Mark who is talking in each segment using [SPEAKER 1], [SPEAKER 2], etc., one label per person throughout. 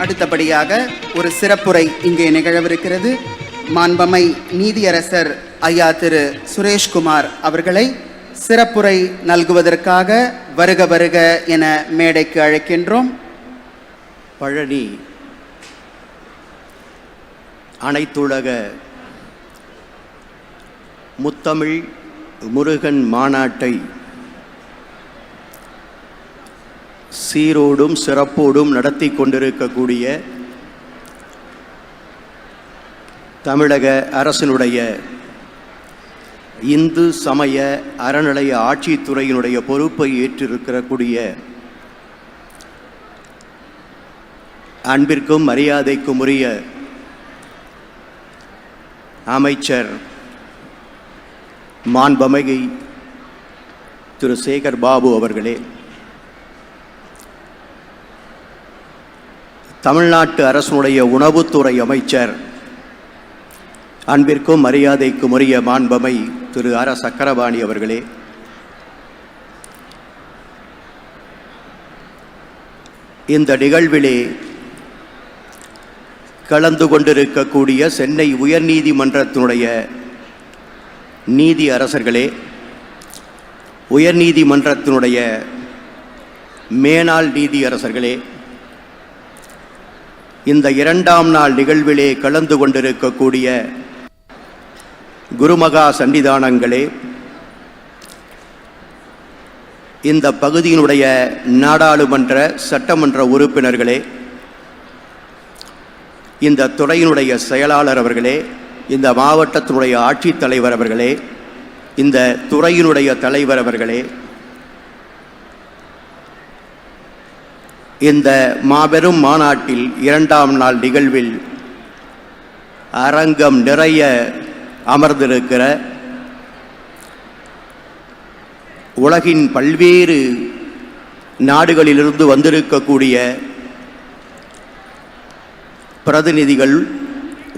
[SPEAKER 1] அடுத்தபடியாக ஒரு சிறப்புரை இங்கே நிகழவிருக்கிறது. மாண்பமை நீதியரசர் ஐயா திரு சுரேஷ்குமார் அவர்களை சிறப்புரை நல்குவதற்காக வருக வருக என மேடைக்கு அழைக்கின்றோம்.
[SPEAKER 2] பழனி அனைத்துலக முத்தமிழ் முருகன் மாநாட்டை சீரோடும் சிறப்போடும் நடத்தி கொண்டிருக்கக்கூடிய தமிழக அரசினுடைய இந்து சமய அறநிலைய ஆட்சித்துறையினுடைய பொறுப்பை ஏற்றிருக்கக்கூடிய அன்பிற்கும் மரியாதைக்கும் உரிய அமைச்சர் மாண்புமிகு திரு சேகர் பாபு அவர்களே, தமிழ்நாட்டு அரசுடைய உணவுத்துறை அமைச்சர் அன்பிற்கும் மரியாதைக்கும் உரிய மாண்பமை திரு ஆர் சக்கரபாணி அவர்களே, இந்த நிகழ்விலே கலந்து கொண்டிருக்கக்கூடிய சென்னை உயர்நீதிமன்றத்தினுடைய நீதி அரசர்களே, உயர்நீதிமன்றத்தினுடைய மேனாள் நீதி அரசர்களே, இந்த இரண்டாம் நாள் நிகழ்விலே கலந்து கொண்டிருக்கக்கூடிய குருமகா சன்னிதானங்களே, இந்த பகுதியினுடைய நாடாளுமன்ற சட்டமன்ற உறுப்பினர்களே, இந்த துறையினுடைய செயலாளர் அவர்களே, இந்த மாவட்டத்தினுடைய ஆட்சித்தலைவர் அவர்களே, இந்த துறையினுடைய தலைவர் அவர்களே, இந்த மாபெரும் மாநாட்டில் இரண்டாம் நாள் நிகழ்வில் அரங்கம் நிறைய அமர்ந்திருக்கிற உலகின் பல்வேறு நாடுகளிலிருந்து வந்திருக்கக்கூடிய பிரதிநிதிகள்,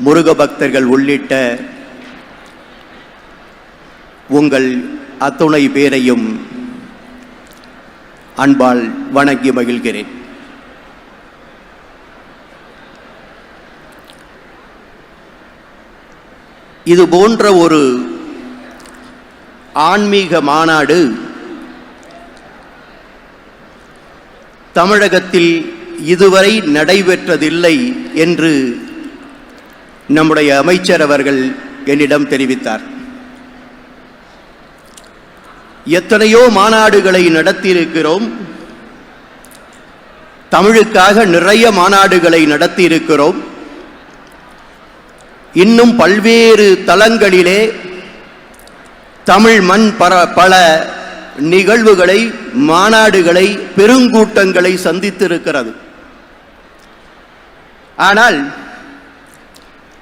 [SPEAKER 2] முருக பக்தர்கள் உள்ளிட்ட உங்கள் அத்துணை பேரையும் அன்பால் வணங்கி மகிழ்கிறேன். இது போன்ற ஒரு ஆன்மீக மாநாடு தமிழகத்தில் இதுவரை நடைபெற்றதில்லை என்று நம்முடைய அமைச்சர் அவர்கள் என்னிடம் தெரிவித்தார். எத்தனையோ மாநாடுகளை நடத்தியிருக்கிறோம், தமிழுக்காக நிறைய மாநாடுகளை நடத்தியிருக்கிறோம். இன்னும் பல்வேறு தளங்களிலே தமிழ் மண் பல நிகழ்வுகளை, மாநாடுகளை, பெருங்கூட்டங்களை சந்தித்திருக்கிறது. ஆனால்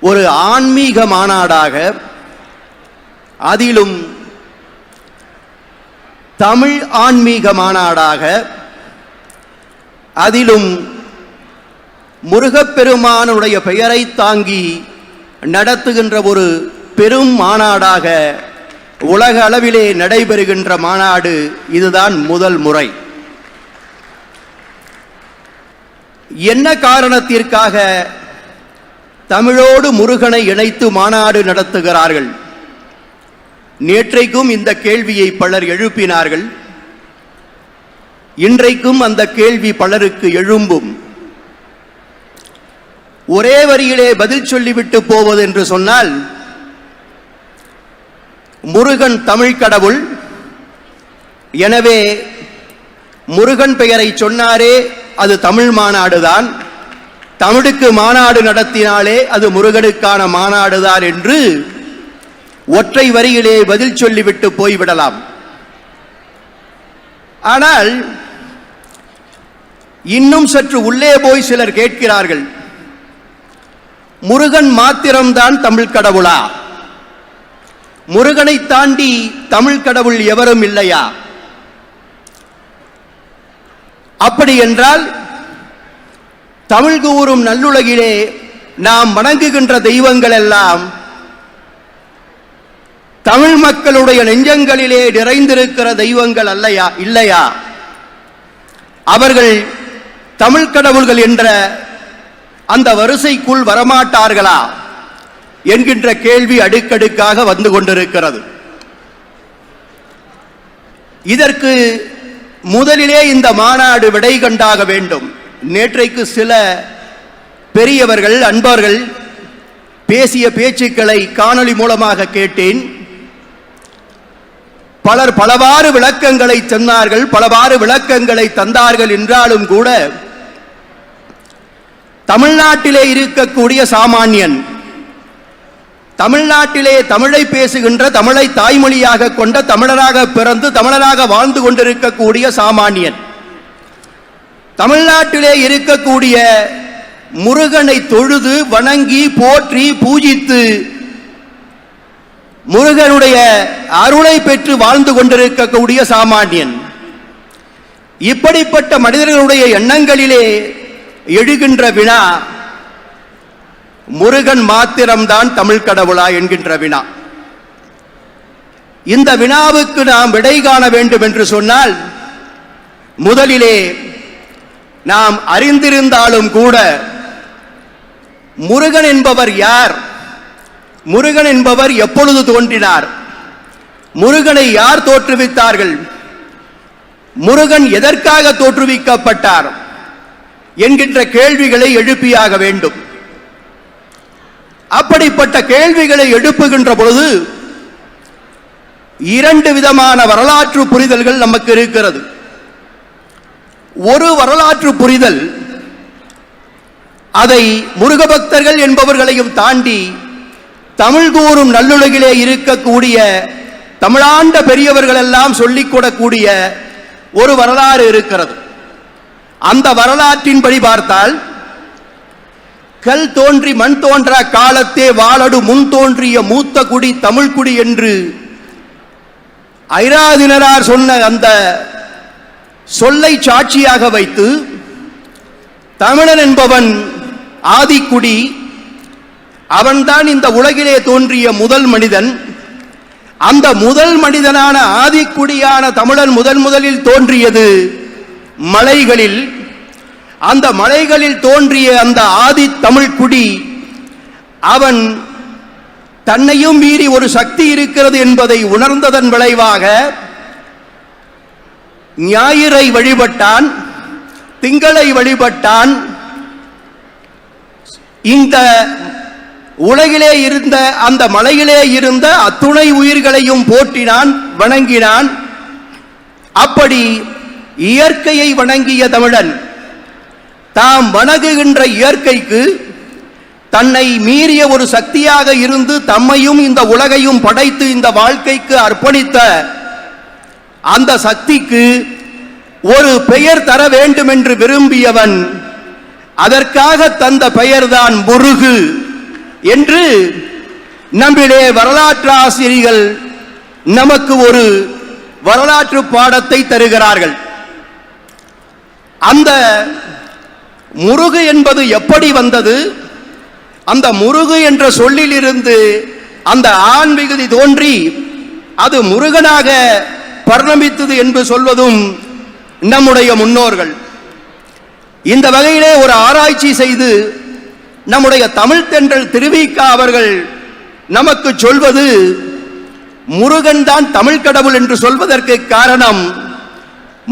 [SPEAKER 2] ஒரு ஆன்மீக மாநாடாக, அதிலும் தமிழ் ஆன்மீக மாநாடாக, அதிலும் முருகப்பெருமானுடைய பெயரை தாங்கி நடத்துகின்ற ஒரு பெரும் மாநாடாக உலக அளவிலே நடைபெறுகின்ற மாநாடு இதுதான் முதல் முறை. என்ன காரணத்திற்காக தமிழோடு முருகனை இணைத்து மாநாடு நடத்துகிறார்கள்? நேற்றைக்கும் இந்த கேள்வியை பலர் எழுப்பினார்கள். இன்றைக்கும் அந்த கேள்வி பலருக்கு எழும்பும். ஒரே வரியிலே பதில் சொல்லிவிட்டு போவது என்று சொன்னால், முருகன் தமிழ் கடவுள், எனவே முருகன் பெயரை சொன்னாரே அது தமிழ் மாநாடுதான், தமிழுக்கு மாநாடு நடத்தினாலே அது முருகனுக்கான மாநாடுதான் என்று ஒற்றை வரியிலே பதில் சொல்லிவிட்டு போய்விடலாம். ஆனால் இன்னும் சற்று உள்ளே போய் சிலர் கேட்கிறார்கள், முருகன் மாத்திரம்தான் தமிழ் கடவுளா? முருகனை தாண்டி தமிழ் கடவுள் எவரும் இல்லையா? அப்படி என்றால் தமிழ் கூறும் நல்லுலகிலே நாம் வணங்குகின்ற தெய்வங்கள் எல்லாம் தமிழ் மக்களுடைய நெஞ்சங்களிலே நிறைந்திருக்கிற தெய்வங்கள் அல்லையா? இல்லையா? அவர்கள் தமிழ் கடவுள்கள் என்ற அந்த வரிசைக்குள் வரமாட்டார்களா என்கின்ற கேள்வி அடுக்கடுக்காக வந்து கொண்டிருக்கிறது. இதற்கு முதலிலே இந்த மாநாடு விடை கண்டாக வேண்டும். நேற்றைக்கு சில பெரியவர்கள் அன்பர்கள் பேசிய பேச்சுக்களை காணொளி மூலமாக கேட்டேன். பலர் பலவாறு விளக்கங்களை சொன்னார்கள், பலவாறு விளக்கங்களை தந்தார்கள். என்றாலும் கூட தமிழ்நாட்டிலே இருக்கக்கூடிய சாமானியன், தமிழ்நாட்டிலே தமிழை பேசுகின்ற, தமிழை தாய்மொழியாக கொண்ட, தமிழராக பிறந்து தமிழராக வாழ்ந்து கொண்டிருக்கக்கூடிய சாமானியன், தமிழ்நாட்டிலே இருக்கக்கூடிய முருகனை தொழுது வணங்கி போற்றி பூஜித்து முருகனுடைய அருளை பெற்று வாழ்ந்து கொண்டிருக்கக்கூடிய சாமானியன், இப்படிப்பட்ட மனிதர்களுடைய எண்ணங்களிலே எழுகின்ற வினா, முருகன் மாத்திரம்தான் தமிழ் கடவுளா என்கின்ற வினா. இந்த வினாவுக்கு நாம் விடை காண வேண்டும் என்று சொன்னால், முதலிலே நாம் அறிந்திருந்தாலும் கூட முருகன் என்பவர் யார், முருகன் என்பவர் எப்பொழுது தோன்றினார், முருகனை யார் தோற்றுவித்தார்கள், முருகன் எதற்காக தோற்றுவிக்கப்பட்டார் என்கின்ற கேள்விகளை எழுப்பியாக வேண்டும். அப்படிப்பட்ட கேள்விகளை எழுப்புகின்ற பொழுது இரண்டு விதமான வரலாற்று புரிதல்கள் நமக்கு இருக்கிறது. ஒரு வரலாற்று புரிதல், அதை முருக பக்தர்கள் என்பவர்களையும் தாண்டி தமிழ் கூறும் நல்லுலகிலே இருக்கக்கூடிய தமிழாண்ட பெரியவர்கள் எல்லாம் சொல்லிக் கொள்ளக்கூடிய ஒரு வரலாறு இருக்கிறது. அந்த வரலாற்றின்படி பார்த்தால், கல் தோன்றி மண் தோன்ற காலத்தே வாழடு முன் தோன்றிய மூத்த குடி தமிழ் குடி என்று ஐராதினரார் சொன்ன அந்த சொல்லை சாட்சியாக வைத்து, தமிழன் என்பவன் ஆதிக்குடி, அவன்தான் இந்த உலகிலே தோன்றிய முதல் மனிதன். அந்த முதல் மனிதனான ஆதிக்குடியான தமிழன் முதலில் தோன்றியது மலைகளில். அந்த மலைகளில் தோன்றிய அந்த ஆதி தமிழ் குடி, அவன் தன்னையும் மீறி ஒரு சக்தி இருக்கிறது என்பதை உணர்ந்ததன் விளைவாக ஞாயிறை வழிபட்டான், திங்களை வழிபட்டான். இந்த உலகிலே இருந்த அந்த மலையிலே இருந்த அத்துணை உயிர்களையும் போற்றினான், வணங்கினான். அப்படி இயற்கையை வணங்கிய தமிழன் தாம் வணங்குகின்ற இயற்கைக்கு தன்னை மீறிய ஒரு சக்தியாக இருந்து தம்மையும் இந்த உலகையும் படைத்து இந்த வாழ்க்கைக்கு அர்ப்பணித்த அந்த சக்திக்கு ஒரு பெயர் தர வேண்டும் என்று விரும்பியவன், அதற்காக தந்த பெயர்தான் முருகு என்று நம்மிலே வரலாற்று ஆசிரியர்கள் நமக்கு ஒரு வரலாற்று பாடத்தை தருகிறார்கள். அந்த முருகு என்பது எப்படி வந்தது, அந்த முருகு என்ற சொல்லிலிருந்து அந்த ஆண் விகுதி தோன்றி அது முருகனாக பரிணமித்தது என்று சொல்வதும் நம்முடைய முன்னோர்கள். இந்த வகையிலே ஒரு ஆராய்ச்சி செய்து நம்முடைய தமிழ் தென்றல் திருவிக அவர்கள் நமக்கு சொல்வது, முருகன் தான் தமிழ் கடவுள் என்று சொல்வதற்கு காரணம்,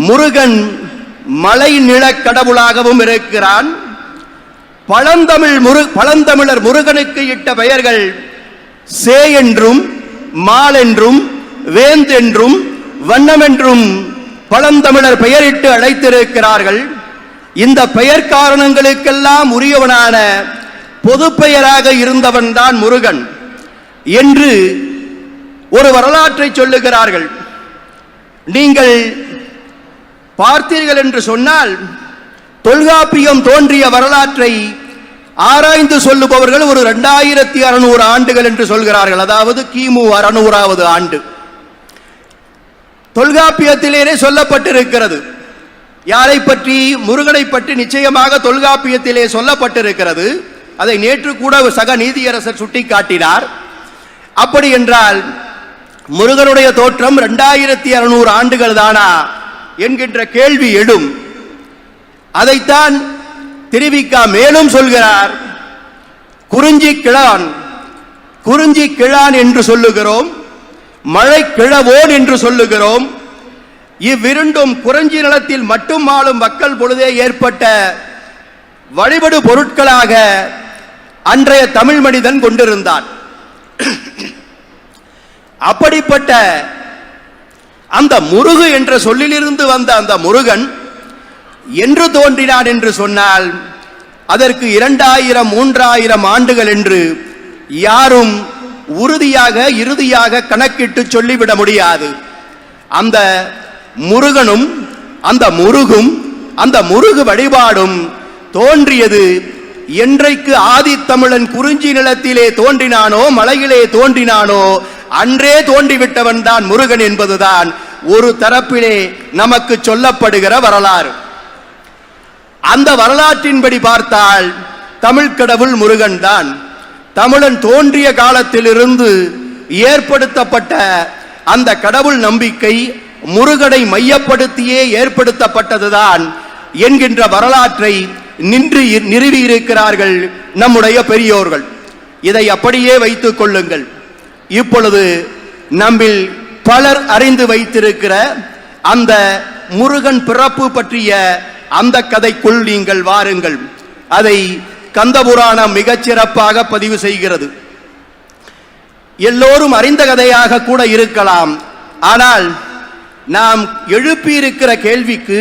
[SPEAKER 2] முருகன் மலை நிலக் கடவுளாகவும் இருக்கிறான். பழந்தமிழர் முருகனுக்கு இட்ட பெயர்கள் சே என்றும் மால் என்றும் வேந்த் என்றும் வண்ணம் என்றும் பழந்தமிழர் பெயரிட்டு அழைத்திருக்கிறார்கள். இந்த பெயர் காரணங்களுக்கெல்லாம் உரியவனான பொது பெயராக இருந்தவன் தான் முருகன் என்று ஒரு வரலாற்றை சொல்லுகிறார்கள். நீங்கள் பார்த்தீர்கள் என்று சொன்னால், தொல்காப்பியம் தோன்றிய வரலாற்றை ஆராய்ந்து சொல்லுபவர்கள் ஒரு 2600 ஆண்டுகள் என்று சொல்கிறார்கள். அதாவது கிமு 600வது ஆண்டு தொல்காப்பியத்திலே சொல்லப்பட்டிருக்கிறது. யாரை பற்றி? முருகனை பற்றி நிச்சயமாக தொல்காப்பியத்திலே சொல்லப்பட்டிருக்கிறது. அதை நேற்று கூட சக நீதியரசர் சுட்டிக்காட்டினார். அப்படி என்றால் முருகனுடைய தோற்றம் 2600 ஆண்டுகள் தானா என்கின்ற கேள்வி எழும். அதைத்தான் திருவிக்கா மேலும் சொல்கிறார், குறிஞ்சி கிழான், குறிஞ்சி கிழான் என்று சொல்லுகிறோம், மழை கிழவோன் என்று சொல்லுகிறோம். இவ்விரண்டும் குறிஞ்சி நிலத்தில் மட்டும் ஆளும் மக்கள் பொழுதே ஏற்பட்ட வழிபடு பொருட்களாக அன்றைய தமிழ் மனிதன் கொண்டிருந்தான். அப்படிப்பட்ட அந்த முருகு என்ற சொல்லிலிருந்து வந்த அந்த முருகன் என்று தோன்றினான் என்று சொன்னால் அதற்கு 2000 3000 ஆண்டுகள் என்று யாரும் உறுதியாக இறுதியாக கணக்கிட்டு சொல்லிவிட முடியாது. அந்த முருகனும் அந்த முருகும் அந்த முருகு வழிபாடும் தோன்றியது என்றைக்கு ஆதித்தமிழன் குறிஞ்சி நிலத்திலே தோன்றினானோ, மலையிலே தோன்றினானோ, அன்றே தோன்றிவிட்டவன் தான் முருகன் என்பதுதான் ஒரு தரப்பிலே நமக்கு சொல்லப்படுகிற வரலாறு. அந்த வரலாற்றின்படி பார்த்தால் தமிழ் கடவுள் முருகன் தான். தமிழன் தோன்றிய காலத்திலிருந்து ஏற்படுத்தப்பட்ட அந்த கடவுள் நம்பிக்கை முருகனை மையப்படுத்தியே ஏற்படுத்தப்பட்டதுதான் என்கின்ற வரலாற்றை நிறுவியிருக்கிறார்கள் நம்முடைய பெரியோர்கள். இதை அப்படியே வைத்துக் கொள்ளுங்கள். இப்பொழுது நம்மில் பலர் அறிந்து வைத்திருக்கிற அந்த முருகன் பிறப்பு பற்றிய அந்த கதைக்குள் நீங்கள் வாருங்கள். அதை கந்தபுராணம் மிகச் சிறப்பாக பதிவு செய்கிறது. எல்லோரும் அறிந்த கதையாக கூட இருக்கலாம். ஆனால் நாம் எழுப்பியிருக்கிற கேள்விக்கு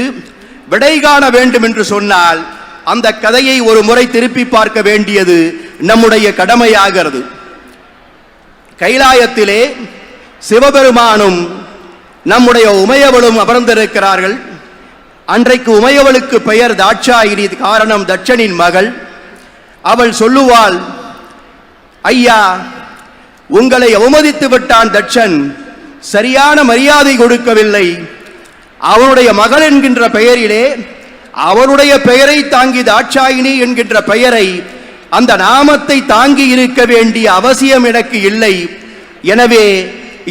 [SPEAKER 2] விடை காண வேண்டும் என்று சொன்னால் அந்த கதையை ஒரு முறை திருப்பி பார்க்க வேண்டியது நம்முடைய கடமையாகிறது. கைலாயத்திலே சிவபெருமானும் நம்முடைய உமையவளும் அமர்ந்திருக்கிறார்கள். அன்றைக்கு உமையவளுக்கு பெயர் தாட்சாயினி, காரணம் தட்சனின் மகள். அவள் சொல்லுவாள், ஐயா, உங்களை அவமதித்து விட்டான் தட்சன், சரியான மரியாதை கொடுக்கவில்லை. அவனுடைய மகள் என்கின்ற பெயரிலே அவனுடைய பெயரை தாங்கி தாட்சாயினி என்கின்ற பெயரை, அந்த நாமத்தை தாங்கி இருக்க வேண்டிய அவசியம் எனக்கு இல்லை. எனவே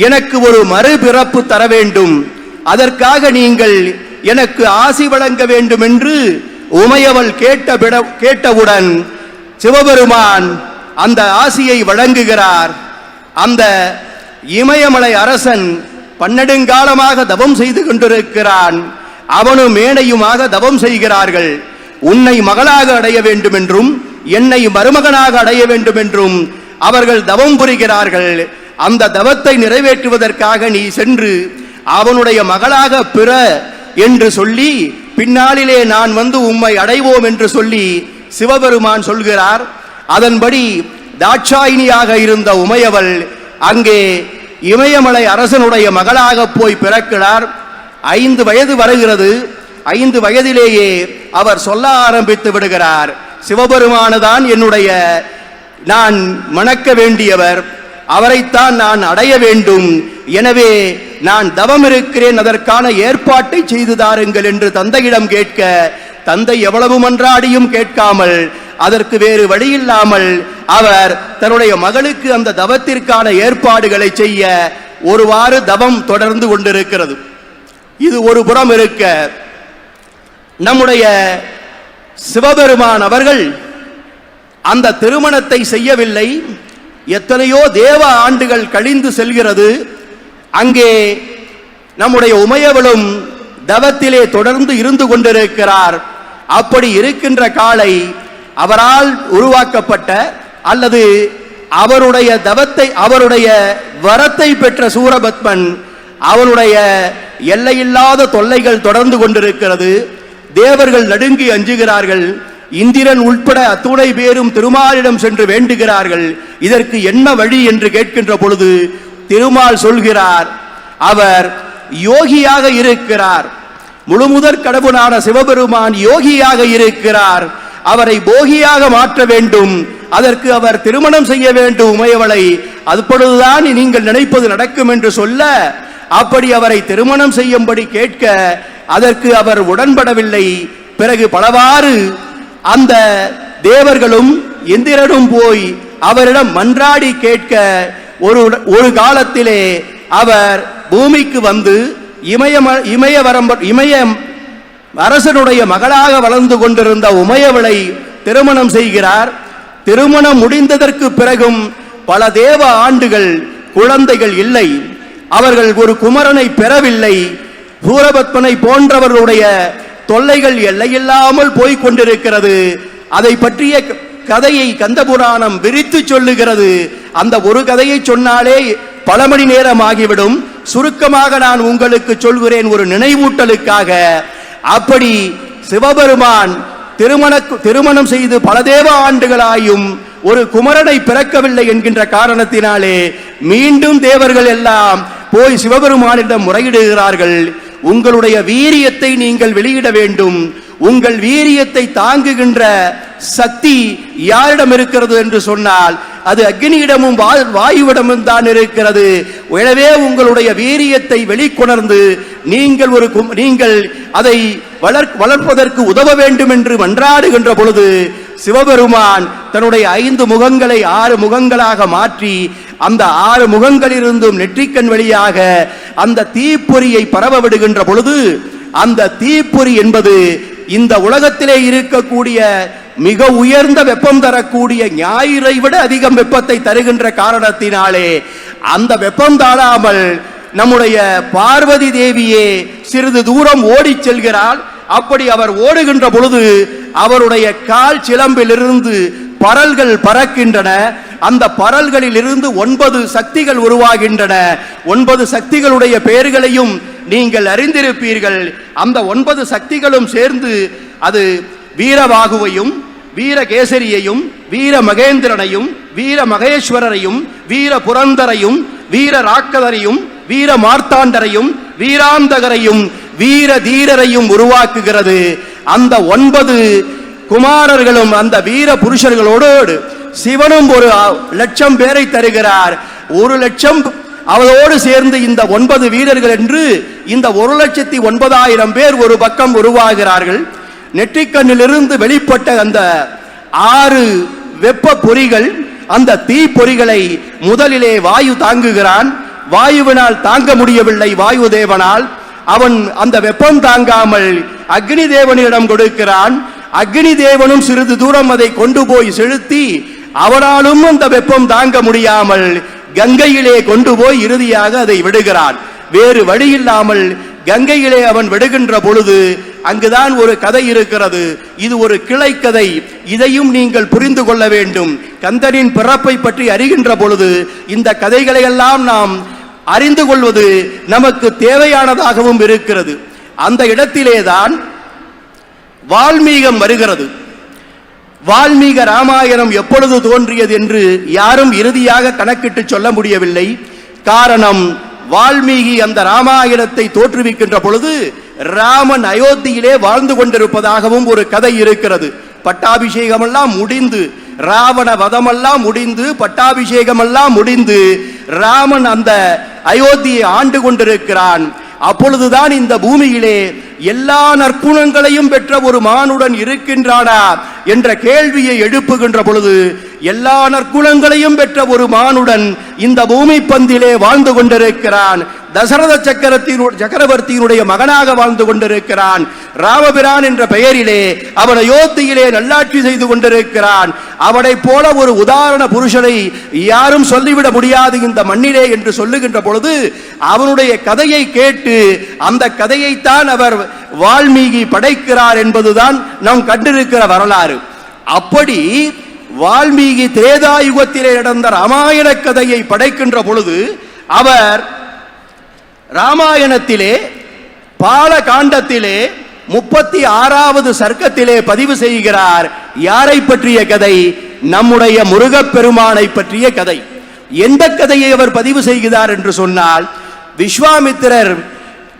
[SPEAKER 2] எனக்கு ஒரு மறுபிறப்பு தர வேண்டும், அதற்காக நீங்கள் எனக்கு ஆசி வழங்க வேண்டும் என்று உமையவள் கேட்டவுடன் சிவபெருமான் அந்த ஆசியை வழங்குகிறார். அந்த இமயமலை அரசன் பன்னெடுங்காலமாக தவம் செய்து கொண்டிருக்கிறான். அவனும் மேனையுமாக தவம் செய்கிறார்கள். உன்னை மகளாக அடைய வேண்டும் என்றும் என்னை மருமகனாக அடைய வேண்டும் என்றும் அவர்கள் தவம் புரிகிறார்கள். அந்த தவத்தை நிறைவேற்றுவதற்காக நீ சென்று அவனுடைய மகளாக பிற என்று சொல்லி பின்னாளிலே நான் வந்து உம்மை அடைவோம் என்று சொல்லி சிவபெருமான் சொல்கிறார். அதன்படி தாட்சாயினியாக இருந்த உமையவள் அங்கே இமயமலை அரசனுடைய மகளாக போய் பிறக்கிறார். 5 வயது வருகிறது. 5 வயதிலேயே அவர் சொல்ல ஆரம்பித்து விடுகிறார், சிவபெருமானதான் என்னுடைய நான் மணக்க வேண்டியவர், அவரைத்தான் நான் அடைய வேண்டும். எனவே நான் தவம் இருக்கிறேன், அதற்கான ஏற்பாட்டை செய்து தாருங்கள் என்று தந்தையிடம் கேட்க, தந்தை எவ்வளவு மன்றாடியும் கேட்காமல், அதற்கு வேறு வழியில்லாமல் அவர் தன்னுடைய மகளுக்கு அந்த தவத்திற்கான ஏற்பாடுகளை செய்ய ஒருவாறு தவம் தொடர்ந்து கொண்டிருக்கிறது. இது ஒரு புறம் இருக்க, நம்முடைய சிவபெருமான் அவர்கள் அந்த திருமணத்தை செய்யவில்லை. எத்தனையோ தேவ ஆண்டுகள் கழிந்து செல்கிறது. அங்கே நம்முடைய உமையவளும் தவத்திலே தொடர்ந்து இருந்து கொண்டிருக்கிறார். அப்படி இருக்கின்ற காலை அவரால் உருவாக்கப்பட்ட அல்லது அவருடைய தவத்தை அவருடைய வரத்தை பெற்ற சூரபத்மன், அவனுடைய எல்லையில்லாத தொல்லைகள் தொடர்ந்து கொண்டிருக்கிறது. தேவர்கள் நடுங்கி அஞ்சுகிறார்கள். இந்திரன் உட்பட அத்துணை பேரும் திருமாலிடம் சென்று வேண்டுகிறார்கள், இதற்கு என்ன வழி என்று கேட்கின்ற பொழுது திருமால் சொல்கிறார், அவர் யோகியாக இருக்கிறார். முழுமுதற் கடவுளான சிவபெருமான் யோகியாக இருக்கிறார். அவரை போகியாக மாற்ற வேண்டும், அதற்கு அவர் திருமணம் செய்ய வேண்டும் உமையவளை, அப்பொழுதுதான் நீங்கள் நினைப்பது நடக்கும் என்று சொல்ல, அப்படி அவரை திருமணம் செய்யும்படி கேட்க அதற்கு அவர் உடன்படவில்லை. பிறகு பலவாறு அந்த தேவர்களும் இந்திரனும் போய் அவரிடம் மன்றாடி கேட்க ஒரு காலத்திலே அவர் பூமிக்கு வந்து அரசனுடைய மகளாக வளர்ந்து கொண்டிருந்த உமையவளை திருமணம் செய்கிறார். திருமணம் முடிந்ததற்கு பிறகும் பல தேவ ஆண்டுகள் குழந்தைகள் இல்லை. அவர்கள் ஒரு குமரனை பெறவில்லை. சூரபத்மனை போன்றவர்களுடைய தொல்லைகள் எல்லையில்லாமல் போய்க் கொண்டிருக்கிறது. அதை பற்றிய கதையை கந்தபுராணம் விரித்து சொல்லுகிறது. அந்த ஒரு கதையை சொன்னாலே பல மணி நேரம் ஆகிவிடும். சுருக்கமாக நான் உங்களுக்கு சொல்கிறேன் ஒரு நினைவூட்டலுக்காக. அப்படி சிவபெருமான் திருமணம் செய்து பல தேவ ஆண்டுகளாயும் ஒரு குமரனை பிறக்கவில்லை என்கின்ற காரணத்தினாலே மீண்டும் தேவர்கள் எல்லாம் போய் சிவபெருமானிடம் முறையிடுகிறார்கள். உங்களுடைய வீரியத்தை நீங்கள் வெளியிட வேண்டும். உங்கள் வீரியத்தை தாங்குகின்ற சக்தி யாரிடம் இருக்கிறது என்று சொன்னால் அது அக்னியிடமும் வாயுவிடமும் தான் இருக்கிறது. எனவே உங்களுடைய வீரியத்தை வெளிக்கொணர்ந்து நீங்கள் அதை வளர்ப்பதற்கு உதவ வேண்டும் என்று மன்றாடுகின்ற பொழுது சிவபெருமான் தன்னுடைய 5 முகங்களை 6 முகங்களாக மாற்றி அந்த 6 முகங்களிலிருந்தும் நெற்றிக்கண் வழியாக அந்த தீப்பொறியை பரவ விடுகின்ற பொழுது அந்த தீப்பொறி என்பது இந்த உலகத்திலே இருக்கக்கூடிய மிக உயர்ந்த வெப்பம் தரக்கூடிய ஞாயிறை விட அதிகம் வெப்பத்தை தருகின்ற காரணத்தினாலே அந்த வெப்பம் தாழாமல் நம்முடைய பார்வதி தேவியே சிறிது தூரம் ஓடி செல்கிறாள். அப்படி அவர் ஓடுகின்ற பொழுது அவருடைய கால் சிலம்பிலிருந்து பரல்கள் பறக்கின்றன. அந்த பரல்களில் இருந்து 9 சக்திகள் உருவாகின்றன. 9 சக்திகளுடைய பெயர்களையும் நீங்கள் அறிந்திருப்பீர்கள். அந்த 9 சக்திகளும் சேர்ந்து அது வீரவாகுவையும் வீரகேசரியையும் வீர மகேந்திரனையும் வீர மகேஸ்வரரையும் வீர புரந்தரையும் வீர ராக்கதரையும் வீர மார்த்தாண்டரையும் வீராந்தகரையும் வீர தீரரையும் உருவாக்குகிறது. அந்த 9 குமாரர்களும் அந்த வீர புருஷர்களோடு சிவனும் 1,00,000 பேரை தருகிறார். 1,00,000 அவரோடு சேர்ந்து இந்த 9 வீரர்கள் என்று இந்த 1,09,000 பேர் ஒரு பக்கம் உருவாகிறார்கள். நெற்றிக்கண்ணிலிருந்து வெளிப்பட்ட அந்த 6 வெப்ப பொறிகள் அந்த தீ பொறிகளை முதலிலே வாயு தாங்குகிறான். வாயுவினால் தாங்க முடியவில்லை. வாயு தேவனால் அவன் அந்த வெப்பம் தாங்காமல் அக்னி தேவனிடம் கொடுக்கிறான். அக்னி தேவனும் சிறிது தூரம் அதை கொண்டு போய் செலுத்தி அவனாலும் அந்த வெப்பம் தாங்க முடியாமல் கங்கையிலே கொண்டு போய் இறுதியாக அதை விடுகிறான். வேறு வழி இல்லாமல் கங்கையிலே அவன் விடுகின்ற பொழுது அங்குதான் ஒரு கதை இருக்கிறது. இது ஒரு கிளை கதை. இதையும் நீங்கள் புரிந்து கொள்ள வேண்டும். கந்தனின் பிறப்பை பற்றி அறிகின்ற பொழுது இந்த கதைகளை எல்லாம் நாம் அறிந்து கொள்வது நமக்கு தேவையானதாகவும் இருக்கிறது. அந்த இடத்திலேதான் வால்மீகம் வருகிறது. வால்மீக ராமாயணம் எப்பொழுது தோன்றியது என்று யாரும் இறுதியாக கணக்கிட்டு சொல்ல முடியவில்லை. காரணம், வால்மீகி அந்த ராமாயணத்தை தோற்றுவிக்கின்ற பொழுது ராமன் அயோத்தியிலே வாழ்ந்து கொண்டிருப்பதாகவும் ஒரு கதை இருக்கிறது. பட்டாபிஷேகம் எல்லாம் முடிந்து, ராவண வதமெல்லாம் முடிந்து, பட்டாபிஷேகம் எல்லாம் முடிந்து ராமன் அந்த அயோத்தியை ஆண்டு கொண்டிருக்கிறான். அப்பொழுதுதான் இந்த பூமியிலே எல்லா நற்குணங்களையும் பெற்ற ஒரு மானுடன் இருக்கின்றானா என்ற கேள்வியை எழுப்புகின்ற பொழுது எல்லா நற்குணங்களையும் பெற்ற ஒரு மானுடன் இந்த பூமி பந்திலே வாழ்ந்து கொண்டிருக்கிறான். தசரத சக்கரவர்த்தியினுடைய மகனாக வாழ்ந்து கொண்டிருக்கிறான். ராமபிரான் என்ற பெயரிலே அவன் அயோத்தியிலே நல்லாட்சி செய்து கொண்டிருக்கிறான். அவனை போல ஒரு உதாரண புருஷனை யாரும் சொல்லிவிட முடியாது இந்த மண்ணிலே என்று சொல்லுகின்ற பொழுது அவனுடைய கதையை கேட்டு அந்த கதையைத்தான் அவர் வால்மீகி படைக்கிறார் என்பதுதான் நாம் கண்டிருக்கிற வரலாறு. அப்படி வால்மீகி திரேதாயுகத்திலே நடந்த ராமாயண கதையை படைக்கின்ற பொழுது அவர் ராமாயணத்திலே பால காண்டத்திலே 36வது சர்க்கத்திலே பதிவு செய்கிறார். யாரை பற்றிய கதை? நம்முடைய முருகப்பெருமானை பற்றிய கதை. எந்த கதையை அவர் பதிவு செய்கிறார் என்று சொன்னால், விஸ்வாமித்திரர்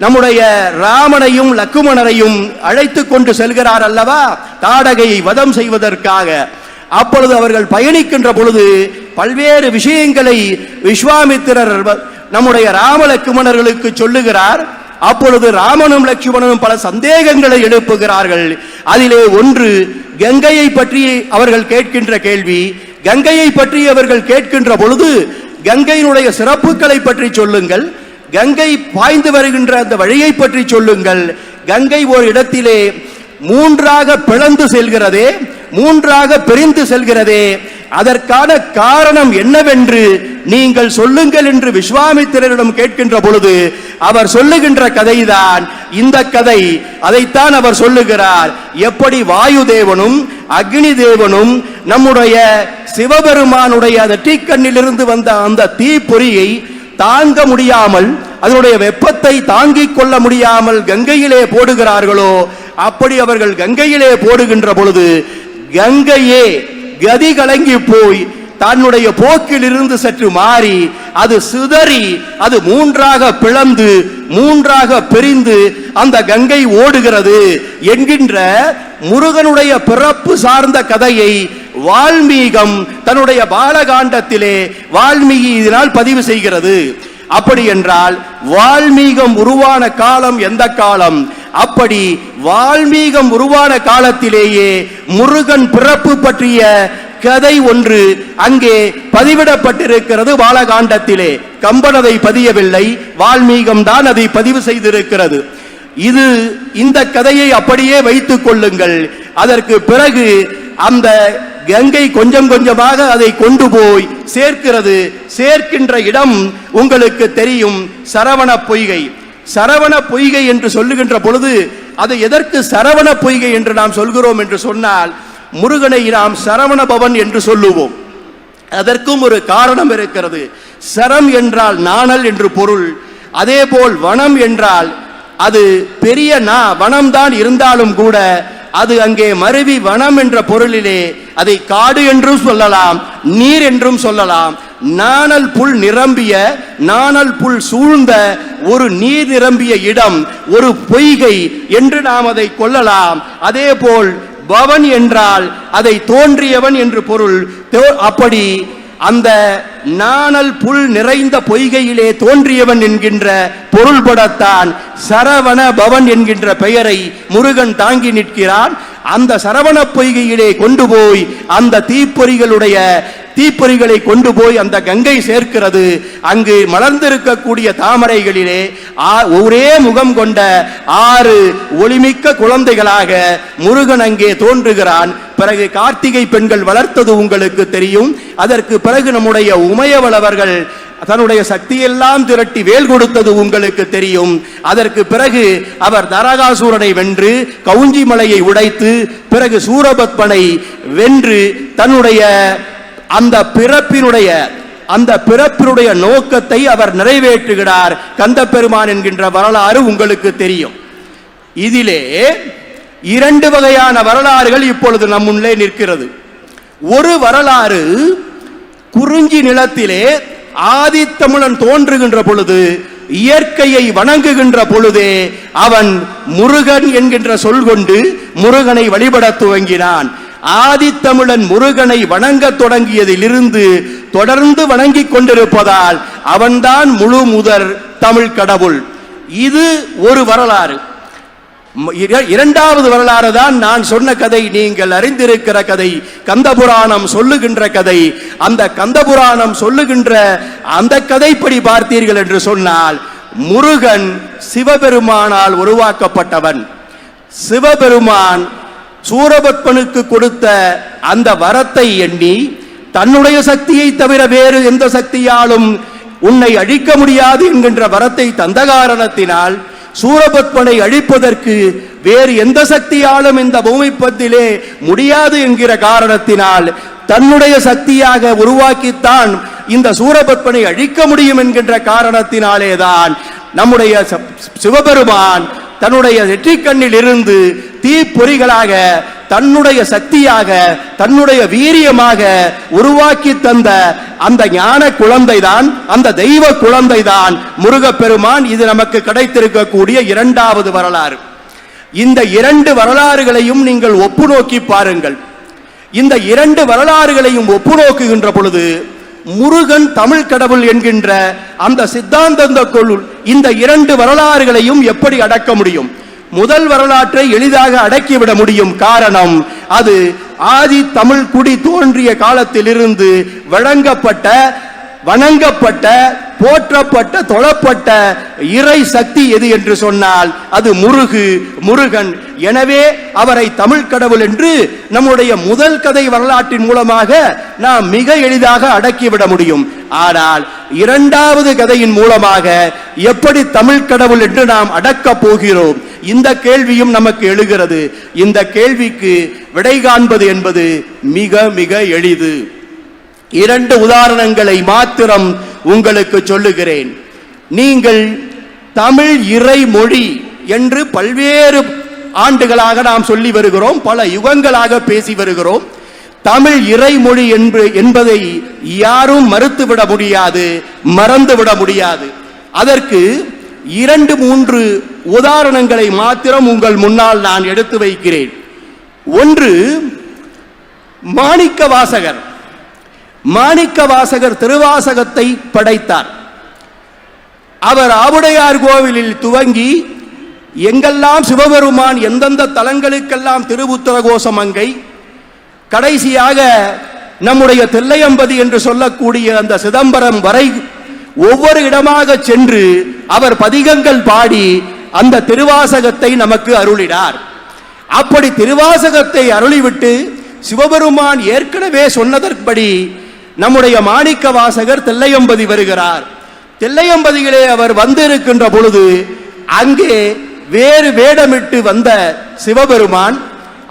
[SPEAKER 2] நம்முடைய ராமனையும் லக்குமணரையும் அழைத்து கொண்டு செல்கிறார் அல்லவா தாடகையை வதம் செய்வதற்காக. அப்பொழுது அவர்கள் பயணிக்கின்ற பொழுது பல்வேறு விஷயங்களை விஸ்வாமித்திரர் நம்முடைய ராம லக்குமணர்களுக்கு சொல்லுகிறார். அப்பொழுது ராமனும் லட்சுமணனும் பல சந்தேகங்களை எழுப்புகிறார்கள். அதிலே ஒன்று, கங்கையை பற்றி அவர்கள் கேட்கின்ற கேள்வி. கங்கையை பற்றி அவர்கள் கேட்கின்ற பொழுது கங்கையினுடைய சிறப்புகளை பற்றி சொல்லுங்கள், கங்கை பாய்ந்து வருகின்ற அந்த வழியை பற்றி சொல்லுங்கள். கங்கை ஒரு இடத்திலே மூன்றாக பிளந்து செல்கிறதே, மூன்றாக பிரிந்து செல்கிறதே, அதற்கான காரணம் என்னவென்று நீங்கள் சொல்லுங்கள் என்று விஸ்வாமித்திரரிடம் கேட்கின்ற பொழுது அவர் சொல்லுகின்ற கதைதான் இந்த கதை. அதைத்தான் அவர் சொல்லுகிறார். எப்படி வாயு தேவனும் அக்னி தேவனும் நம்முடைய சிவபெருமானுடைய நெற்றிக்கண்ணிலிருந்து வந்த அந்த தீப்பொறியை தாங்க முடியாமல், அதனுடைய வெப்பத்தை தாங்கிக் கொள்ள முடியாமல் கங்கையிலே போடுகிறார்களோ, அப்படி அவர்கள் கங்கையிலே போடுகின்ற பொழுது கங்கையே கதி கலங்கி போய் தன்னுடைய போக்கில் இருந்து சற்று மாறி அது சிதறி அது மூன்றாக பிளந்து மூன்றாக பிரிந்து அந்த கங்கை ஓடுகிறது என்கின்ற முருகனுடைய பிறப்பு சார்ந்த கதையை வால்மீகம் தன்னுடைய பாலகாண்டத்திலே வால்மீகி இதனால் பதிவு செய்கிறது. அப்படி என்றால் வால்மீகம் உருவான காலம் எந்த காலம்? அப்படி வால்மீகம் உருவான காலத்திலேயே முருகன் பிறப்பு பற்றிய கதை ஒன்று அங்கே பதிவிடப்பட்டிருக்கிறது பாலகாண்டத்திலே. கம்பன் அதை பதியவில்லை, வால்மீகம் தான் அதை பதிவு செய்திருக்கிறது. இந்த கதையை அப்படியே வைத்துக் கொள்ளுங்கள். அதற்கு பிறகு அந்த கங்கை கொஞ்சம் கொஞ்சமாக அதை கொண்டு போய் சேர்க்கிறது. சேர்க்கின்ற இடம் உங்களுக்கு தெரியும், சரவண பொய்கை. சரவண பொய்கை என்று சொல்லுகின்ற பொழுது அது எதற்கு சரவண பொய்கை என்று நாம் சொல்கிறோம் என்று சொன்னால், முருகனை நாம் சரவண பவன் என்று சொல்லுவோம். அதற்கும் ஒரு காரணம் இருக்கிறது. சரம் என்றால் நாணல் என்று பொருள். அதேபோல் வனம் என்றால் அது பெரிய வனம்தான் இருந்தாலும் கூட அது அங்கே மருவி வனம் என்ற பொருளிலே அதை காடு என்றும் சொல்லலாம், நீர் என்றும் சொல்லலாம். நாணல் புல் நிரம்பிய, நாணல் புல் சூழ்ந்த ஒரு நீர் நிரம்பிய இடம், ஒரு பொய்கை என்று நாம் அதை கொள்ளலாம். அதே போல் பவன் என்றால் அதை தோன்றியவன் என்று பொருள். அப்படி அந்த நாணல் புல் நிறைந்த பொய்கையிலே தோன்றியவன் என்கின்ற பொருள்படத்தான் சரவண பவன் என்கின்ற பெயரை முருகன் தாங்கி நிற்கிறான். அந்த சரவண பொய்கையிலே கொண்டு போய் அந்த தீப்பொறிகளை கொண்டு போய் அந்த கங்கை சேர்க்கிறது. அங்கு மலர்ந்திருக்கக்கூடிய தாமரைகளிலே ஒரே முகம் கொண்ட 6 ஒளிமிக்க குழந்தைகளாக முருகன் அங்கே தோன்றுகிறான். பிறகு கார்த்திகை பெண்கள் வளர்த்தது உங்களுக்கு தெரியும். அதற்கு பிறகு நம்முடைய உமையவளவர்கள் தன்னுடைய சக்தியெல்லாம் திரட்டி வேல் கொடுத்தது உங்களுக்கு தெரியும். அதற்கு பிறகு அவர் நரகாசூரனை வென்று கவுஞ்சி மலையை உடைத்து பிறகு சூரபத்மனை வென்று தன்னுடைய அந்த பிறப்பினுடைய நோக்கத்தை அவர் நிறைவேற்றுகிறார். கந்த பெருமான் என்கின்ற வரலாறு உங்களுக்கு தெரியும். இதிலே 2 வகையான வரலாறுகள் இப்பொழுது நம் முன்னே நிற்கிறது. ஒரு வரலாறு குறிஞ்சி நிலத்திலே ஆதித்தமிழன் தோன்றுகின்ற பொழுது, இயற்கையை வணங்குகின்ற பொழுதே அவன் முருகன் என்கின்ற சொல் கொண்டு முருகனை வழிபட துவங்கினான். ஆதித்தமிழன் முருகனை வணங்க தொடங்கியதிலிருந்து தொடர்ந்து வணங்கிக் கொண்டிருப்பதால் அவன்தான் முழு முதற் தமிழ் கடவுள். இது ஒரு வரலாறு. 2வது வரலாறு தான் நான் சொன்ன கதை, நீங்கள் அறிந்திருக்கிற கதை, கந்தபுராணம் சொல்லுகின்ற கதை. அந்த கந்தபுராணம் சொல்லுகின்ற அந்த கதைப்படி பார்த்தீர்கள் என்று சொன்னால், முருகன் சிவபெருமானால் உருவாக்கப்பட்டவன். சிவபெருமான் சூரபத்மனுக்கு கொடுத்த அந்த வரத்தை எண்ணி தன்னுடைய சக்தியை தவிர வேறு எந்த சக்தியாலும் உன்னை அழிக்க முடியாது என்கின்ற வரத்தை தந்த காரணத்தினால் சூரபத்மனை அழிப்பதற்கு வேறு எந்த சக்தியாலும் இந்த பூமிப்பத்திலே முடியாது என்கிற காரணத்தினால் தன்னுடைய சக்தியாக உருவாக்கித்தான் இந்த சூரபத்மனை அழிக்க முடியும் என்கின்ற காரணத்தினாலேதான் நம்முடைய சிவபெருமான் தன்னுடைய நெற்றிக்கண்ணில் இருந்து தீப்பொறிகளாக தன்னுடைய சக்தியாக தன்னுடைய வீரியமாக உருவாக்கி தந்த அந்த ஞான குழந்தைதான், அந்த தெய்வ குழந்தைதான் முருகப்பெருமான். இது நமக்கு கிடைத்திருக்கக்கூடிய 2வது வரலாறு. இந்த 2 வரலாறுகளையும் நீங்கள் ஒப்பு நோக்கி பாருங்கள். இந்த 2 வரலாறுகளையும் ஒப்பு நோக்குகின்ற பொழுது முருகன் தமிழ் கடவுள் என்கின்ற அந்த சித்தாந்தத்துக்குள் இந்த 2 வரலாறுகளையும் எப்படி அடக்க முடியும்? முதல் வரலாற்றை எளிதாக அடக்கிவிட முடியும். காரணம், அது ஆதி தமிழ் குடி தோன்றிய காலத்திலிருந்து வழங்கப்பட்ட வணங்கப்பட்ட, போற்றப்பட்ட, தொழப்பட்ட இறை சக்தி எது என்று சொன்னால் அது முருகன். எனவே அவரை தமிழ் கடவுள் என்று நம்முடைய முதல் கதை வரலாற்றின் மூலமாக நாம் மிக எளிதாக அடக்கிவிட முடியும். ஆனால் இரண்டாவது கதையின் மூலமாக எப்படி தமிழ் கடவுள் என்று நாம் அடக்கப் போகிறோம், இந்த கேள்வியும் நமக்கு எழுகிறது. இந்த கேள்விக்கு விடை காண்பது என்பது மிக மிக எளிது. 2 உதாரணங்களை மாத்திரம் உங்களுக்கு சொல்லுகிறேன். நீங்கள் தமிழ் இறைமொழி என்று பல்வேறு ஆண்டுகளாக நாம் சொல்லி வருகிறோம், பல யுகங்களாக பேசி வருகிறோம். தமிழ் இறைமொழி என்பதை யாரும் மறுத்துவிட முடியாது, மறந்துவிட முடியாது. அதற்கு 2-3 உதாரணங்களை மாத்திரம் உங்கள் முன்னால் நான் எடுத்து வைக்கிறேன். ஒன்று, மாணிக்கவாசகர் திருவாசகத்தை படைத்தார். அவர் ஆவுடையார் கோவிலில் துவங்கி எங்கெல்லாம் சிவபெருமான் எந்தெந்த தலங்களுக்கெல்லாம் திருவுத்தர கோசமங்கை, கடைசியாக நம்முடைய தில்லையம்பதி என்று சொல்லக்கூடிய அந்த சிதம்பரம் வரை ஒவ்வொரு இடமாக சென்று அவர் பதிகங்கள் பாடி அந்த திருவாசகத்தை நமக்கு அருளினார். அப்படி திருவாசகத்தை அருளிவிட்டு சிவபெருமான் ஏற்கனவே சொன்னதற்படி நம்முடைய மாணிக்க வாசகர் தில்லையம்பதி வருகிறார். தில்லையம்பதியிலே அவர் வந்திருக்கின்ற பொழுது அங்கே வேறு வேடமிட்டு வந்த சிவபெருமான்,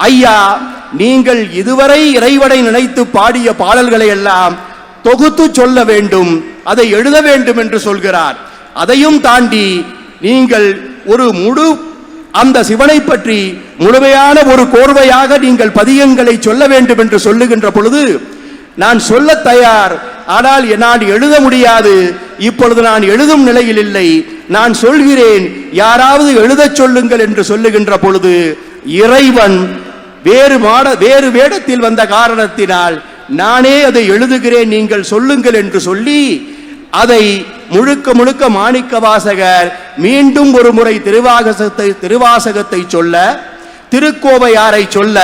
[SPEAKER 2] ஐயா, நீங்கள் இதுவரை இறைவனை நினைத்து பாடிய பாடல்களை எல்லாம் தொகுத்து சொல்ல வேண்டும், அதை எழுத வேண்டும் என்று சொல்கிறார். அதையும் தாண்டி நீங்கள் ஒரு முழு அந்த சிவனை பற்றி முழுமையான ஒரு கோர்வையாக நீங்கள் பதியங்களை சொல்ல வேண்டும் என்று சொல்லுகின்ற பொழுது நான் சொல்ல தயார், ஆனால் நான் எழுத முடியாது, இப்பொழுது நான் எழுதும் நிலையில் இல்லை, நான் சொல்கிறேன், யாராவது எழுதச் சொல்லுங்கள் என்று சொல்லுகின்ற பொழுது இறைவன் வேறு வேடத்தில் வந்த காரணத்தினால் நானே அதை எழுதுகிறேன், நீங்கள் சொல்லுங்கள் என்று சொல்லி அதை முழுக்க மாணிக்க வாசகர் மீண்டும் ஒரு முறை திருவாசகத்தை சொல்ல, திருக்கோவையாரை சொல்ல,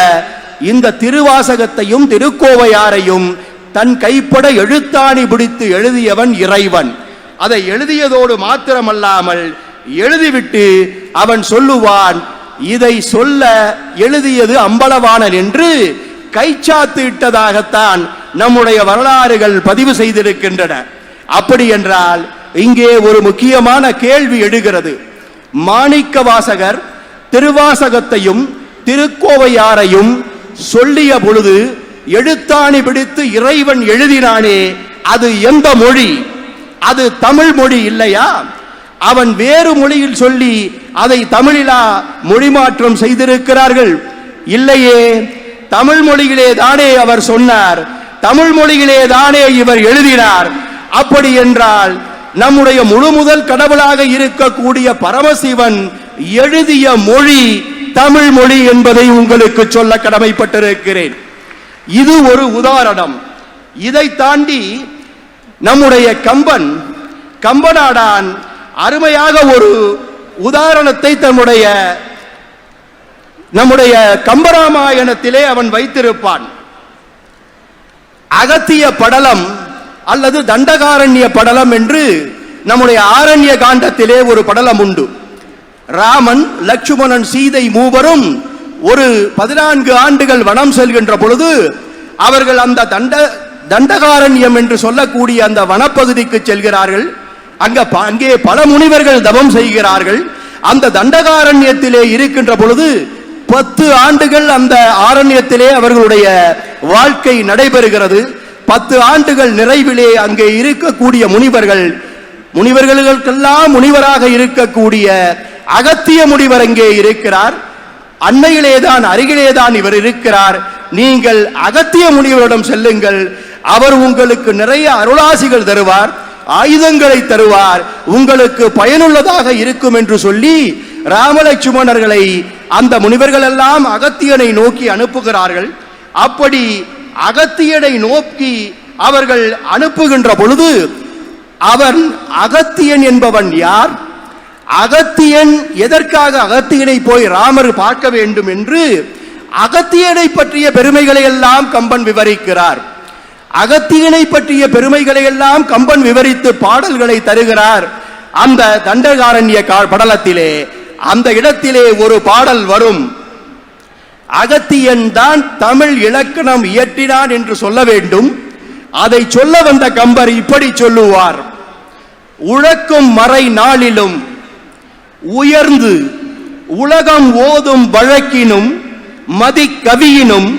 [SPEAKER 2] இந்த திருவாசகத்தையும் திருக்கோவையாரையும் தன் கைப்பட எழுத்தாணி பிடித்து எழுதியவன் இறைவன். அதை எழுதியதோடு மாத்திரமல்லாமல் எழுதிவிட்டு அவன் சொல்லுவான், இதை சொல்ல எழுதியது அம்பலவாணன் என்று கைச்சாத்து இட்டதாகத்தான் நம்முடைய வரலாறுகள் பதிவு செய்திருக்கின்றன. அப்படி என்றால் இங்கே ஒரு முக்கியமான கேள்வி எழுகிறது. மாணிக்க வாசகர் திருவாசகத்தையும் திருக்கோவையாரையும் சொல்லிய பொழுது எழுத்தாணி பிடித்து இறைவன் எழுதினானே, அது எந்த மொழி? அது தமிழ் மொழி இல்லையா? அவன் வேறு மொழியில் சொல்லி அதை தமிழிலா மொழி மாற்றம் செய்திருக்கிறார்கள்? இல்லையே, தமிழ் மொழியிலே தானே அவர் சொன்னார், தமிழ் மொழியிலே தானே இவர் எழுதினார். அப்படி என்றால் நம்முடைய முழு முதல் கடவுளாக இருக்கக்கூடிய பரமசிவன் எழுதிய மொழி தமிழ் மொழி என்பதை உங்களுக்கு சொல்ல கடமைப்பட்டிருக்கிறேன். இது ஒரு உதாரணம். இதை தாண்டி நம்முடைய கம்பனாடான் அருமையாக ஒரு உதாரணத்தை நம்முடைய கம்பராமாயணத்திலே அவன் வைத்திருப்பான். அகத்திய படலம் அல்லது தண்டகாரண்ய படலம் என்று நம்முடைய ஆரண்ய காண்டத்திலே ஒரு படலம் உண்டு. ராமன், லட்சுமணன், சீதை மூவரும் ஒரு 14 ஆண்டுகள் வனம் செல்கின்ற பொழுது அவர்கள் அந்த தண்டகாரண்யம் என்று சொல்லக்கூடிய அந்த வனப்பகுதிக்கு செல்கிறார்கள். அங்கே பல முனிவர்கள் தவம் செய்கிறார்கள். அந்த தண்டகாரண்யத்திலே இருக்கின்ற பொழுது 10 ஆண்டுகள் அந்த ஆரண்யத்திலே அவர்களுடைய வாழ்க்கை நடைபெறுகிறது. 10 ஆண்டுகள் நிறைவிலே அங்கே இருக்கக்கூடிய முனிவர்களுக்கெல்லாம் முனிவராக இருக்கக்கூடிய அகத்திய முனிவர் அங்கே இருக்கிறார். அன்னையிலேதான், அருகிலேதான் இவர் இருக்கிறார். நீங்கள் அகத்திய முனிவரிடம் செல்லுங்கள், அவர் உங்களுக்கு நிறைய அருளாசிகள் தருவார், ஆயுதங்களை தருவார், உங்களுக்கு பயனுள்ளதாக இருக்கும் என்று சொல்லி ராமலட்சுமணர்களை அந்த முனிவர்கள் எல்லாம் அகத்தியனை நோக்கி அனுப்புகிறார்கள். அப்படி அகத்தியனை நோக்கி அவர்கள் அனுப்புகின்ற பொழுது அவன் அகத்தியன் என்பவன் யார்? அகத்தியன் எதற்காக அகத்தியனை போய் ராமர் பார்க்க வேண்டும் என்று அகத்தியனை பற்றிய பெருமைகளை எல்லாம் கம்பன் விவரிக்கிறார். அகத்தியனை பற்றிய பெருமைகளை எல்லாம் கம்பன் விவரித்து பாடல்களை தருகிறார். அந்த தண்டகாரண்ய படலத்திலே அந்த இடத்திலே ஒரு பாடல் வரும். அகத்தியன் தான் தமிழ் இலக்கணம் இயற்றினான் என்று சொல்ல வேண்டும். அதை சொல்ல வந்த கம்பர் இப்படி சொல்லுவார்: உழக்கும் மறை நாளிலும் உயர்ந்து உலகம் ஓதும் வழக்கினும் மதி கவியினும்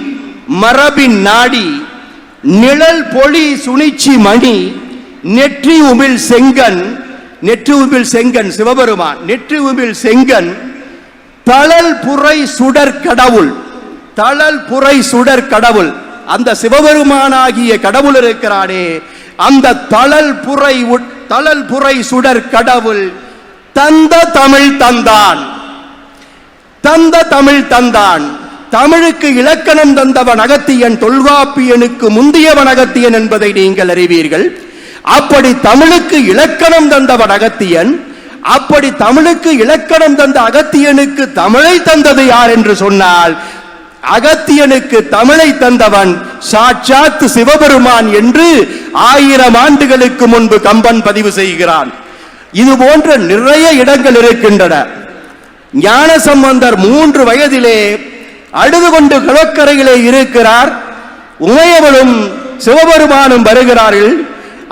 [SPEAKER 2] மரபின் நாடி நிழல் பொலி சுனிச்சி மணி நெற்றி உமிழ் செங்கன், நெற்றி உமிழ் செங்கன் சிவபெருமான், நெற்றி உமிழ் செங்கன் தளல் புரை சுடர் கடவுள், தளல் புரை சுடர் கடவுள். அந்த சிவபெருமானாகிய கடவுள் இருக்கிறானே, அந்த தளல் புரை சுடர் கடவுள் தந்த தமிழ் தந்தான், தந்த தமிழ் தந்தான். தமிழுக்கு இலக்கணம் தந்தவன் அகத்தியன், தொல்காப்பியனுக்கு முந்தியவன் அகத்தியன் என்பதை நீங்கள் அறிவீர்கள். அப்படி தமிழுக்கு இலக்கணம் தந்தவன் அகத்தியன். அப்படி தமிழுக்கு இலக்கணம் தந்த அகத்தியனுக்கு தமிழை தந்தது யார் என்று சொன்னால், அகத்தியனுக்கு தமிழை தந்தவன் சாட்சாத் சிவபெருமான் என்று 1000 ஆண்டுகளுக்கு முன்பு கம்பன் பதிவு செய்கிறான். இது போன்ற நிறைய இடங்கள் இருக்கின்றன. ஞானசம்பந்தர் 3 வயதிலே அழுது கொண்டு கடற்கரையிலே இருக்கிறார். உமையவளும் சிவபெருமானும் வருகிறார்கள்.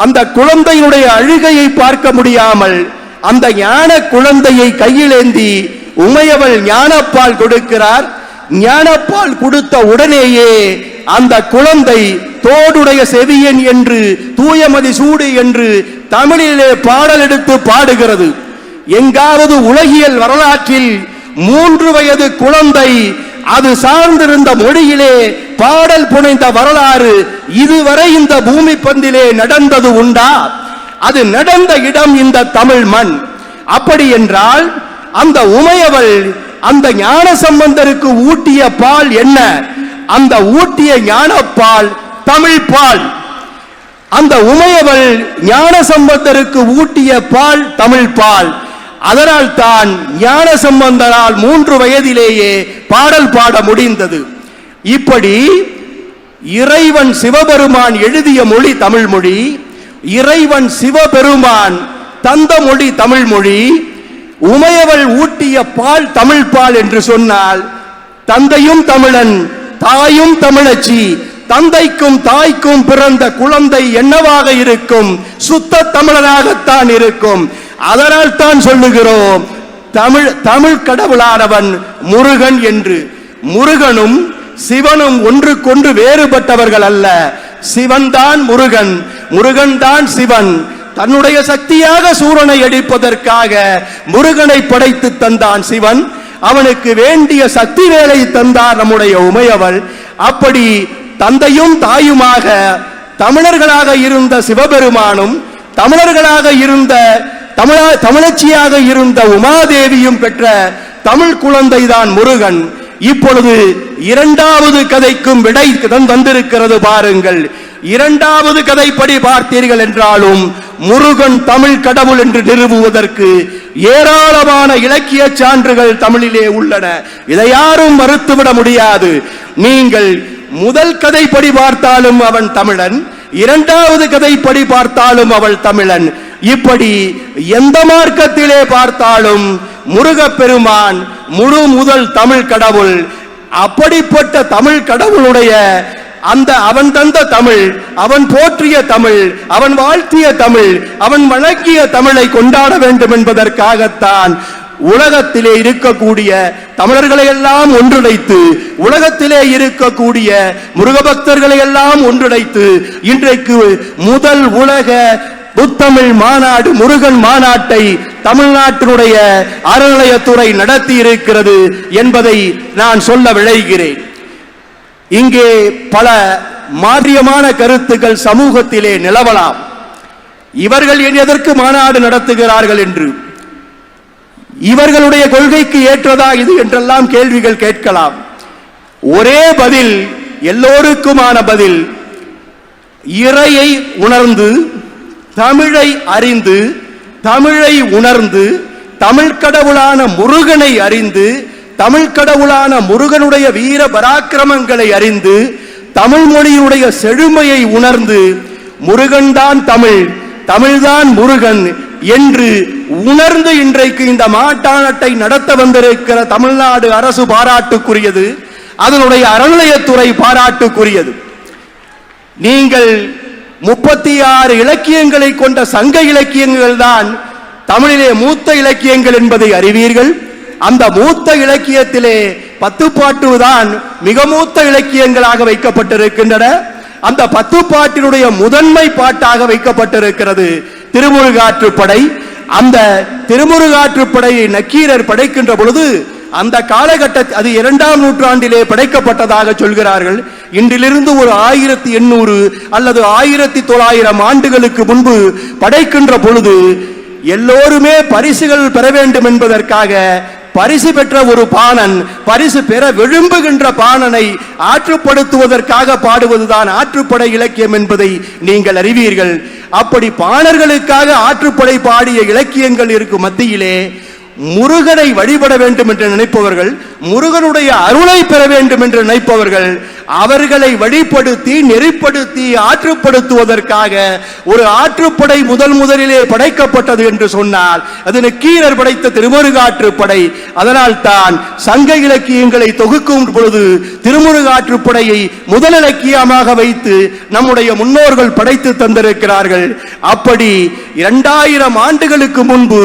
[SPEAKER 2] அந்த குழந்தையினுடைய அழுகையை பார்க்க முடியாமல் அந்த ஞான குழந்தையை கையிலேந்தி உமையவள் ஞானப்பால் கொடுக்கிறார். ஞானப்பால் கொடுத்த உடனேயே அந்த குழந்தை தோடுடைய செவியன் என்று, தூயமதி சூடு என்று தமிழிலே பாடல் எடுத்து பாடுகிறது. எங்காவது உலகியல் வரலாற்றில் 3 வயது குழந்தை அது சார்ந்திருந்த மொழியிலே பாடல் புனைந்த வரலாறு இதுவரை இந்த பூமி பந்திலே நடந்தது உண்டா? அது நடந்த இடம் இந்த தமிழ் மண். அப்படி என்றால் அந்த உமையவள் அந்த ஞான சம்பந்தருக்கு ஊட்டிய பால் என்ன? அந்த ஊட்டிய ஞானப்பால் தமிழ் பால். அந்த உமையவள் ஞான சம்பந்தருக்கு ஊட்டிய பால் தமிழ் பால். அதனால் தான் ஞான சம்பந்தரால் 3 வயதிலேயே பாடல் பாட முடிந்தது. இப்படி இறைவன் சிவபெருமான் எழுதிய மொழி தமிழ் மொழி, இறைவன் சிவபெருமான் தந்த மொழி தமிழ் மொழி. உமையவள் ஊட்டிய பால் தமிழ் பால் என்று சொன்னால், தந்தையும் தமிழன் தாயும் தமிழச்சி, தந்தைக்கும் தாய்க்கும் பிறந்த குழந்தை என்னவாக இருக்கும்? சுத்த தமிழனாகத்தான் இருக்கும். அதனால் தான் சொல்லுகிறோம் தமிழ் கடவுளானவன் முருகன் என்று. முருகனும் சிவனும் ஒன்றுக்கொன்று வேறுபட்டவர்கள் அல்ல. சிவன் தான் முருகன், முருகன் தான் சிவன். தன்னுடைய சக்தியாக சூரனை அடிப்பதற்காக முருகனை படைத்து தந்தான் சிவன். அவனுக்கு வேண்டிய சக்தி வேலை தந்தார் நம்முடைய உமையவள். அப்படி தந்தையும் தாயுமாக தமிழர்களாக இருந்த சிவபெருமானும் தமிழர்களாக இருந்த தமிழச்சியாக இருந்த உமாதேவியும் பெற்ற தமிழ் குழந்தை தான் முருகன். இப்பொழுது 2வது கதைக்கும் விடை வந்திருக்கிறது பாருங்கள். 2வது கதைப்படி பார்த்தீர்கள் என்றாலும் முருகன் தமிழ் கடவுள் என்று நிறுவுவதற்கு ஏராளமான இலக்கிய சான்றுகள் தமிழிலே உள்ளன. இதை யாரும் மறுத்துவிட முடியாது. நீங்கள் முதல் கதைப்படி பார்த்தாலும் அவன் தமிழன், 2வது கதைப்படி பார்த்தாலும் அவள் தமிழன். இப்படி எந்த மார்க்கத்திலே பார்த்தாலும் முருகப்பெருமான் முழு முதல் தமிழ் கடவுள். அப்படிப்பட்ட தமிழ் கடவுளுடைய அந்த அவன் தந்த தமிழ், அவன் போற்றிய தமிழ், அவன் வாழ்த்திய தமிழ், அவன் வணங்கிய தமிழை கொண்டாட வேண்டும் என்பதற்காகத்தான் உலகத்திலே இருக்கக்கூடிய தமிழர்களை எல்லாம் ஒன்றிணைத்து, உலகத்திலே இருக்கக்கூடிய முருக பக்தர்களை எல்லாம் ஒன்றிணைத்து இன்றைக்கு முதல் உலக புத்தமிழ் மாநாடு, முருகன் மாநாட்டை தமிழ்நாட்டினுடைய அறநிலையத்துறை நடத்தி இருக்கிறது என்பதை நான் சொல்ல விளைகிறேன். இங்கே பல மாரியமான கருத்துக்கள் சமூகத்திலே நிலவலாம். இவர்கள் எதற்கு மாநாடு நடத்துகிறார்கள் என்று, இவர்களுடைய கொள்கைக்கு ஏற்றதா இது என்றெல்லாம் கேள்விகள் கேட்கலாம். ஒரே பதில், எல்லோருக்குமான பதில், இறையை உணர்ந்து தமிழை அறிந்து தமிழை உணர்ந்து தமிழ் கடவுளான முருகனை அறிந்து தமிழ் கடவுளான முருகனுடைய வீர பராக்கிரமங்களை அறிந்து தமிழ் மொழியினுடைய செழுமையை உணர்ந்து முருகன்தான் தமிழ், தமிழ்தான் முருகன் என்று உணர்ந்து இன்றைக்கு இந்த மாநாட்டை நடத்த வந்திருக்கிற தமிழ்நாடு அரசு பாராட்டுக்குரியது. அதனுடைய அறநிலையத்துறை பாராட்டுக்குரியது. நீங்கள் 36 இலக்கியங்களை கொண்ட சங்க இலக்கியங்கள் தான் தமிழிலே மூத்த இலக்கியங்கள் என்பதை அறிவீர்கள். அந்த மூத்த இலக்கியத்திலே 10 பாட்டு தான் மிக மூத்த இலக்கியங்களாக வைக்கப்பட்டிருக்கின்றன. அந்த 10 பாட்டினுடைய முதன்மை பாட்டாக வைக்கப்பட்டிருக்கிறது திருமுருகாற்றுப்படை. அந்த திருமுருகாற்றுப்படையை நக்கீரர் படைக்கின்ற பொழுது அந்த காலகட்டத்தில் அது 2ஆம் நூற்றாண்டிலே படைக்கப்பட்டதாக சொல்கிறார்கள். இன்றிலிருந்து ஒரு 1800 அல்லது 1900 ஆண்டுகளுக்கு முன்பு படைக்கின்ற பொழுது எல்லோருமே பரிசுகள் பெற வேண்டும் என்பதற்காக பரிசு பெற்ற ஒரு பாணன் பரிசு பெற விரும்புகின்ற பாணனை ஆற்றுப்படுத்துவதற்காக பாடுவதுதான் ஆற்றுப்படை இலக்கியம் என்பதை நீங்கள் அறிவீர்கள். அப்படி பாணர்களுக்காக ஆற்றுப்படை பாடிய இலக்கியங்கள் இருக்கும் மத்தியிலே முருகனை வழிபட வேண்டும் என்று நினைப்பவர்கள், முருகனுடைய அருளை பெற வேண்டும் என்று நினைப்பவர்கள் அவர்களை வழிபடுத்தி நெறிப்படுத்தி ஆற்றுப்படுத்துவதற்காக ஒரு ஆற்றுப்படை முதலிலே படைக்கப்பட்டது என்று சொன்னால் அது நக்கீரர் படைத்த திருமுருகாற்றுப்படை. அதனால் தான் சங்க இலக்கியங்களை தொகுக்கும் பொழுது திருமுருகாற்றுப்படையை முதல் இலக்கியமாக வைத்து நம்முடைய முன்னோர்கள் படைத்து தந்திருக்கிறார்கள். அப்படி 2000 ஆண்டுகளுக்கு முன்பு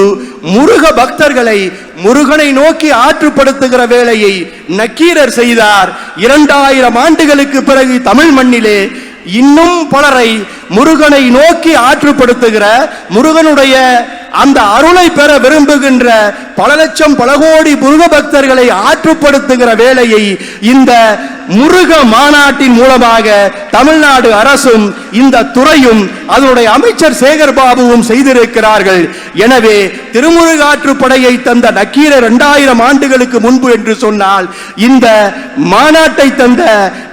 [SPEAKER 2] முருக பக்தர்களை முருகனை நோக்கி ஆற்றுப்படுத்துகிற வேலையை நக்கீரர் செய்தார். 2000 ஆண்டுகளுக்கு பிறகு தமிழ் மண்ணிலே இன்னும் பலரை முருகனை நோக்கி ஆற்றுப்படுத்துகிற முருகனுடைய அந்த அருளை பெற விரும்புகின்ற பல லட்சம் பல கோடி முருக பக்தர்களை ஆற்றுப்படுத்துகிற வேலையை இந்த முருக மாநாட்டின் மூலமாக தமிழ்நாடு அரசும் இந்த துறையும் அதனுடைய அமைச்சர் சேகர் பாபுவும் செய்திருக்கிறார்கள். எனவே திருமுருகாற்றுப்படையை தந்த நக்கீரர் 2000 ஆண்டுகளுக்கு முன்பு என்று சொன்னால் இந்த மாநாட்டை தந்த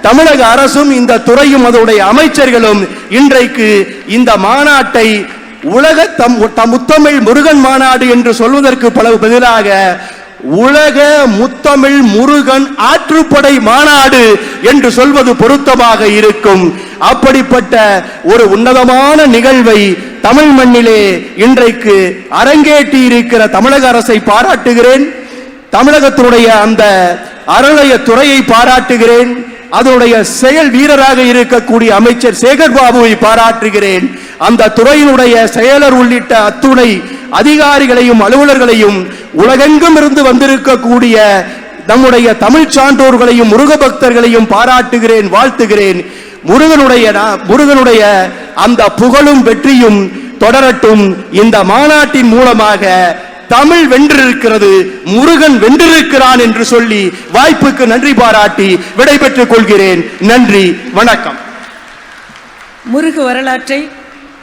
[SPEAKER 2] தமிழக அரசும் இந்த துறையும் அதனுடைய அமைச்சர்களும் இன்றைக்கு இந்த மாநாட்டை உலக முத்தமிழ் முருகன் மாநாடு என்று சொல்வதற்கு பதிலாக உலக முத்தமிழ் முருகன் ஆற்றுப்படை மாநாடு என்று சொல்வது பொருத்தமாக இருக்கும். அப்படிப்பட்ட ஒரு உன்னதமான நிகழ்வை தமிழ் மண்ணிலே இன்றைக்கு அரங்கேற்றி இருக்கிற தமிழக அரசை பாராட்டுகிறேன். தமிழகத்தினுடைய அந்த அறநிலைய துறையை பாராட்டுகிறேன். அதனுடைய செயல் வீரராக இருக்கக்கூடிய அமைச்சர் சேகர் பாபுவை பாராட்டுகிறேன். அந்த துறையினுடைய செயலர் உள்ளிட்ட அத்துணை அதிகாரிகளையும் அலுவலர்களையும் உலகெங்கும் இருந்து வந்திருக்கக்கூடிய நம்முடைய தமிழ் சான்றோர்களையும் முருக பக்தர்களையும் பாராட்டுகிறேன், வாழ்த்துகிறேன். முருகனுடைய அந்த புகழும் வெற்றியும் தொடரட்டும். இந்த மாநாட்டின் மூலமாக தமிழ் வென்றிருக்கிறது, முருகன் வென்றிருக்கிறான் என்று சொல்லி வாய்ப்புக்கு நன்றி பாராட்டி விடைபெற்றுக் கொள்கிறேன். நன்றி, வணக்கம்.
[SPEAKER 3] முருகு வரலாற்றை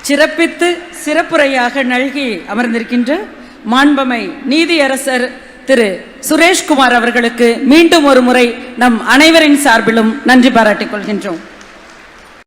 [SPEAKER 3] சிறப்பித்து சிறப்புரையாக நல்கி அமர்ந்திருக்கின்ற மாண்பமை நீதியரசர் திரு சுரேஷ்குமார் அவர்களுக்கு மீண்டும் ஒரு முறை நம் அனைவரின் சார்பிலும் நன்றி பாராட்டிக் கொள்கின்றோம்.